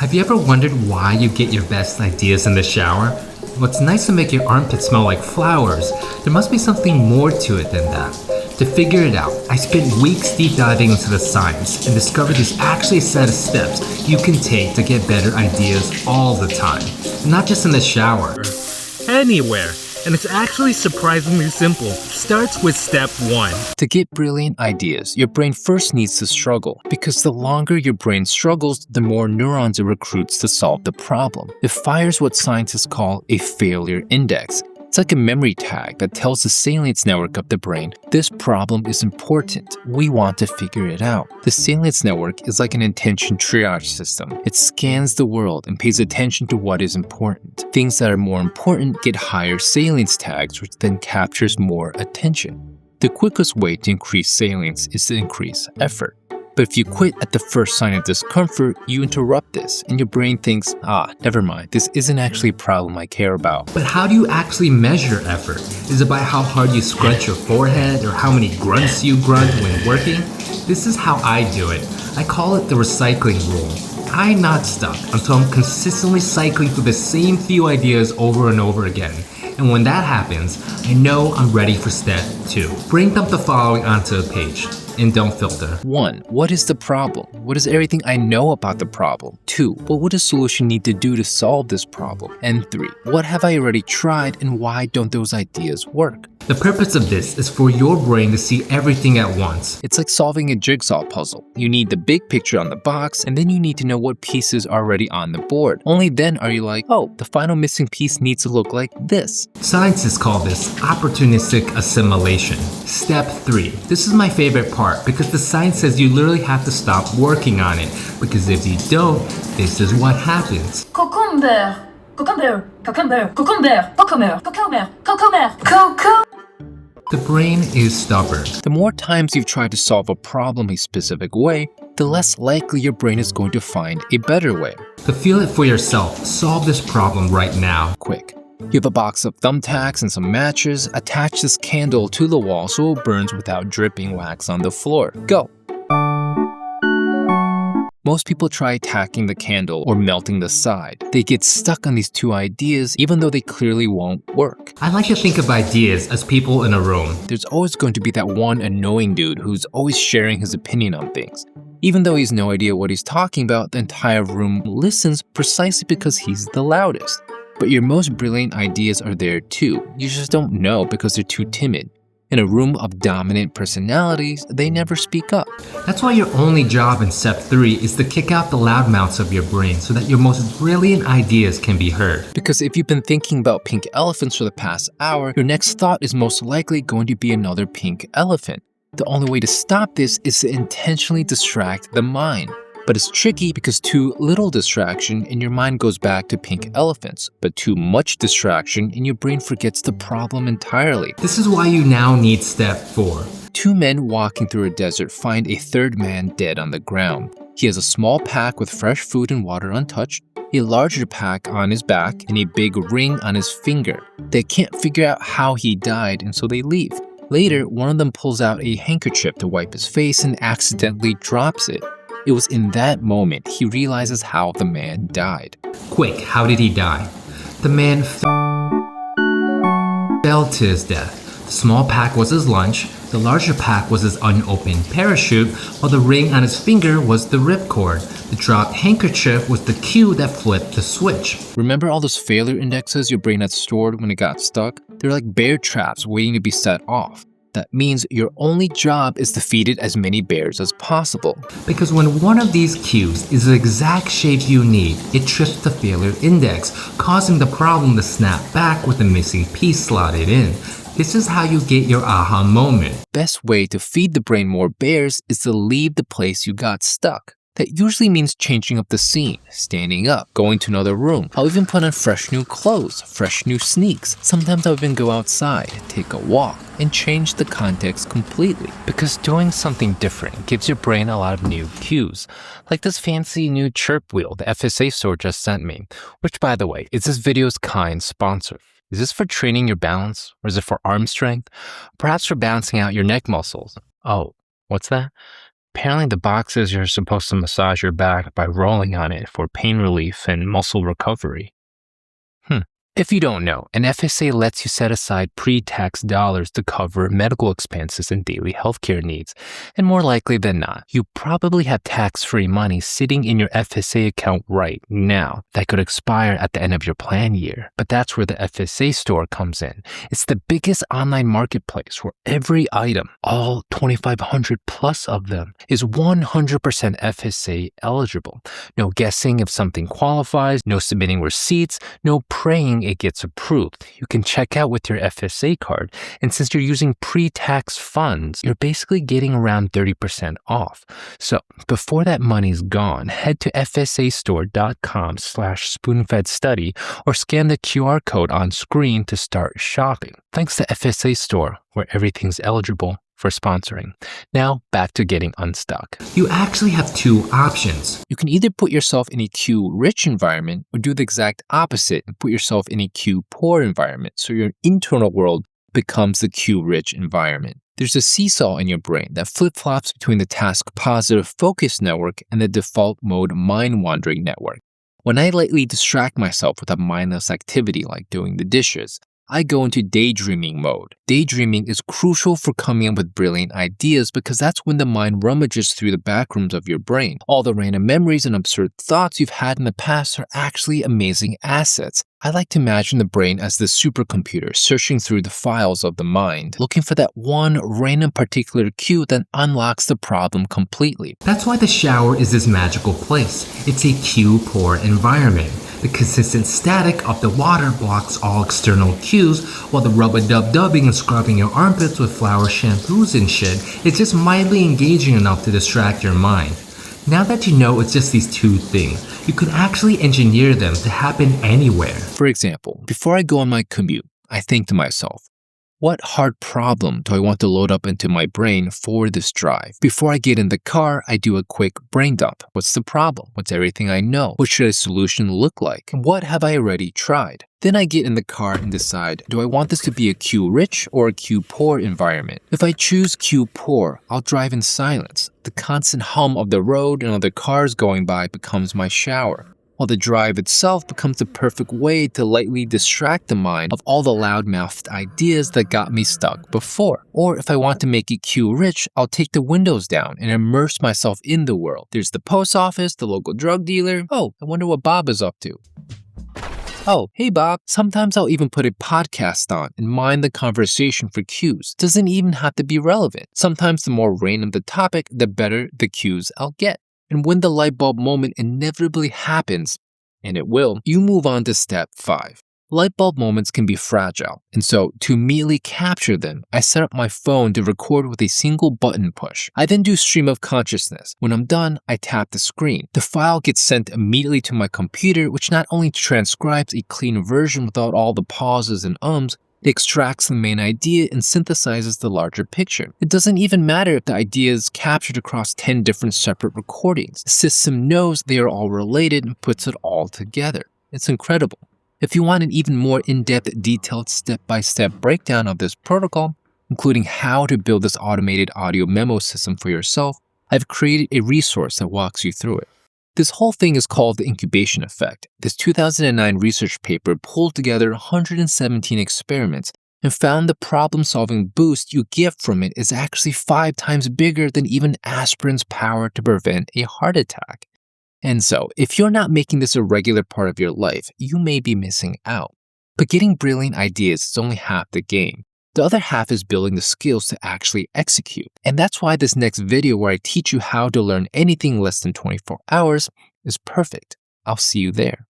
Have you ever wondered why you get your best ideas in the shower? Well, it's nice to make your armpit smell like flowers. There must be something more to it than that. To figure it out, I spent weeks deep diving into the science and discovered there's actually a set of steps you can take to get better ideas all the time. Not just in the shower. Anywhere. And it's actually surprisingly simple. Starts with step 1. To get brilliant ideas, your brain first needs to struggle, because the longer your brain struggles, the more neurons it recruits to solve the problem. It fires what scientists call a failure index. It's like a memory tag that tells the salience network of the brain, this problem is important, we want to figure it out. The salience network is like an attention triage system. It scans the world and pays attention to what is important. Things that are more important get higher salience tags, which then captures more attention. The quickest way to increase salience is to increase effort. But if you quit at the first sign of discomfort, you interrupt this, and your brain thinks, never mind, this isn't actually a problem I care about. But how do you actually measure effort? Is it by how hard you scrunch your forehead or how many grunts you grunt when working? This is how I do it. I call it the recycling rule. I'm not stuck until I'm consistently cycling through the same few ideas over and over again. And when that happens, I know I'm ready for step 2. Brain dump the following onto a page. And don't filter. 1. What is the problem? What is everything I know about the problem? 2. What would a solution need to do to solve this problem? And 3. What have I already tried and why don't those ideas work? The purpose of this is for your brain to see everything at once. It's like solving a jigsaw puzzle. You need the big picture on the box, and then you need to know what pieces are already on the board. Only then are you like, oh, the final missing piece needs to look like this. Scientists call this opportunistic assimilation. Step 3. This is my favorite part because the science says you literally have to stop working on it. Because if you don't, this is what happens. Cucumber. Cucumber. Cucumber. Cucumber. Cucumber. Cucumber. Cucumber. Cucumber. The brain is stubborn. The more times you've tried to solve a problem a specific way, the less likely your brain is going to find a better way. To feel it for yourself, solve this problem right now. Quick. You have a box of thumbtacks and some matches. Attach this candle to the wall so it burns without dripping wax on the floor. Go! Most people try attacking the candle or melting the side. They get stuck on these two ideas even though they clearly won't work. I like to think of ideas as people in a room. There's always going to be that one annoying dude who's always sharing his opinion on things. Even though he has no idea what he's talking about, the entire room listens precisely because he's the loudest. But your most brilliant ideas are there too. You just don't know because they're too timid. In a room of dominant personalities, they never speak up. That's why your only job in step 3 is to kick out the loudmouths of your brain so that your most brilliant ideas can be heard. Because if you've been thinking about pink elephants for the past hour, your next thought is most likely going to be another pink elephant. The only way to stop this is to intentionally distract the mind. But it's tricky because too little distraction and your mind goes back to pink elephants, but too much distraction and your brain forgets the problem entirely. This is why you now need step 4. 2 men walking through a desert find a third man dead on the ground. He has a small pack with fresh food and water untouched, a larger pack on his back, and a big ring on his finger. They can't figure out how he died, and so they leave. Later, one of them pulls out a handkerchief to wipe his face and accidentally drops it. It was in that moment he realizes how the man died. Quick, how did he die? The man fell to his death. The small pack was his lunch, the larger pack was his unopened parachute, while the ring on his finger was the ripcord. The dropped handkerchief was the cue that flipped the switch. Remember all those failure indexes your brain had stored when it got stuck? They're like bear traps waiting to be set off. That means your only job is to feed it as many bears as possible. Because when one of these cues is the exact shape you need, it trips the failure index, causing the problem to snap back with the missing piece slotted in. This is how you get your aha moment. Best way to feed the brain more bears is to leave the place you got stuck. That usually means changing up the scene, standing up, going to another room. I'll even put on fresh new clothes, fresh new sneaks. Sometimes I'll even go outside, take a walk, and change the context completely. Because doing something different gives your brain a lot of new cues. Like this fancy new chirp wheel the FSA store just sent me. Which, by the way, is this video's kind sponsor. Is this for training your balance? Or is it for arm strength? Perhaps for balancing out your neck muscles? Oh, what's that? Apparently, the box says you're supposed to massage your back by rolling on it for pain relief and muscle recovery. If you don't know, an FSA lets you set aside pre-tax dollars to cover medical expenses and daily healthcare needs. And more likely than not, you probably have tax-free money sitting in your FSA account right now that could expire at the end of your plan year. But that's where the FSA store comes in. It's the biggest online marketplace where every item, all 2,500 plus of them, is 100% FSA eligible. No guessing if something qualifies, no submitting receipts, no praying it gets approved. You can check out with your FSA card, and since you're using pre-tax funds, you're basically getting around 30% off. So before that money's gone, head to fsastore.com/spoonfedstudy or scan the QR code on screen to start shopping. Thanks to FSA Store, where everything's eligible, for sponsoring. Now, back to getting unstuck. You actually have two options. You can either put yourself in a Q-rich environment or do the exact opposite and put yourself in a Q-poor environment so your internal world becomes the Q-rich environment. There's a seesaw in your brain that flip-flops between the task-positive focus network and the default mode mind-wandering network. When I lightly distract myself with a mindless activity like doing the dishes, I go into daydreaming mode. Daydreaming is crucial for coming up with brilliant ideas because that's when the mind rummages through the backrooms of your brain. All the random memories and absurd thoughts you've had in the past are actually amazing assets. I like to imagine the brain as the supercomputer searching through the files of the mind, looking for that one random particular cue that unlocks the problem completely. That's why the shower is this magical place. It's a cue-poor environment. The consistent static of the water blocks all external cues, while the rub-a-dub-dubbing and scrubbing your armpits with flower shampoos and shit is just mildly engaging enough to distract your mind. Now that you know it's just these two things, you can actually engineer them to happen anywhere. For example, before I go on my commute, I think to myself, what hard problem do I want to load up into my brain for this drive? Before I get in the car, I do a quick brain dump. What's the problem? What's everything I know? What should a solution look like? What have I already tried? Then I get in the car and decide, do I want this to be a Q-rich or a Q-poor environment? If I choose Q-poor, I'll drive in silence. The constant hum of the road and other cars going by becomes my shower, while the drive itself becomes the perfect way to lightly distract the mind of all the loudmouthed ideas that got me stuck before. Or if I want to make it Q-rich, I'll take the windows down and immerse myself in the world. There's the post office, the local drug dealer. Oh, I wonder what Bob is up to. Oh, hey Bob. Sometimes I'll even put a podcast on and mind the conversation for cues. Doesn't even have to be relevant. Sometimes the more random the topic, the better the cues I'll get. And when the light bulb moment inevitably happens, and it will, you move on to step 5. Light bulb moments can be fragile, and so to immediately capture them, I set up my phone to record with a single button push. I then do stream of consciousness. When I'm done, I tap the screen. The file gets sent immediately to my computer, which not only transcribes a clean version without all the pauses and ums, it extracts the main idea and synthesizes the larger picture. It doesn't even matter if the idea is captured across 10 different separate recordings. The system knows they are all related and puts it all together. It's incredible. If you want an even more in-depth, detailed step-by-step breakdown of this protocol, including how to build this automated audio memo system for yourself, I've created a resource that walks you through it. This whole thing is called the incubation effect. This 2009 research paper pulled together 117 experiments and found the problem-solving boost you get from it is actually 5 times bigger than even aspirin's power to prevent a heart attack. And so, if you're not making this a regular part of your life, you may be missing out. But getting brilliant ideas is only half the game. The other half is building the skills to actually execute. And that's why this next video where I teach you how to learn anything less than 24 hours is perfect. I'll see you there.